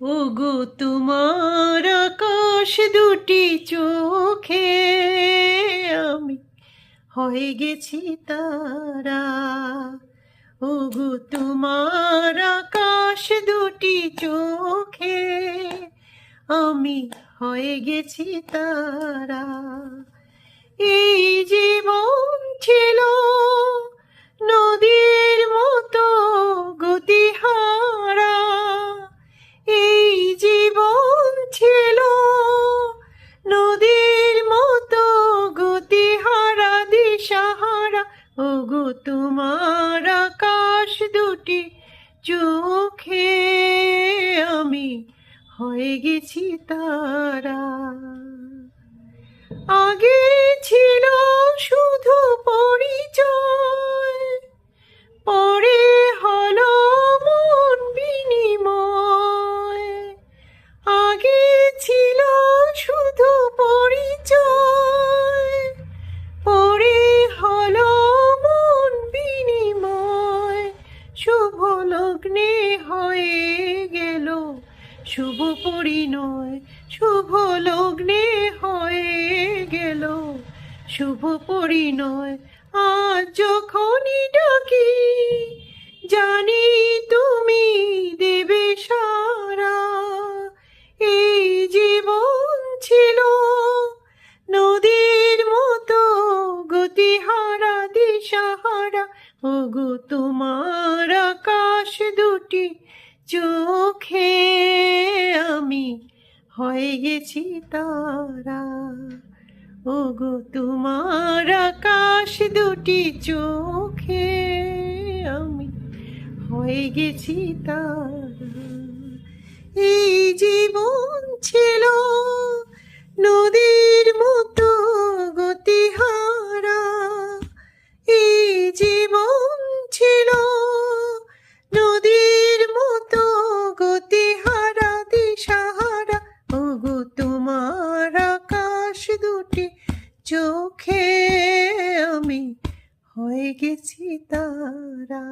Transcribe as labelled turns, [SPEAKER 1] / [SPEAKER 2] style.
[SPEAKER 1] ওগো তোমার আকাশ দুটি চোখে আমি হয়ে গেছি তারা। ওগো তোমার আকাশ দুটি চোখে আমি হয়ে গেছি তারা। এই জীবন ছিল নদীর মতো গতিহারা, এই জীবন ছিল নদীর মতো গতিহারা দিশাহারা। ওগো তোমার আকাশ দুটি চোখে আমি হয়ে গেছি তারা। আগে ছিল শুধু পরিচয়, পরে হলো মন বিনিময়। আগে ছিল শুধু পরিচয়, পরে হলো মন বিনিময়। শুভ লগ্নে হয়ে গেল শুভ পরিণয়, শুভ লগ্নে হয়ে গেল শুভ পরিণয়। আজ যখনই ডাকি জানি তুমি দেবে সারা। এই জীবন ছিল নদীর মতো গতিহারা দিশাহারা। ওগো তোমার আকাশ দুটি চোখে আমি হয়ে গেছি তারা। ওগো তোমার আকাশ দুটি চোখে আমি হয়ে গেছি তারা। এই জীবন ছিল নদীর মতো গতিহারা, এই জীবন ছিল নদীর মতো গতিহারা দিশাহারা। ওগো তোমার আকাশ দুটি চোখে আমি হয়ে গেছি তারা।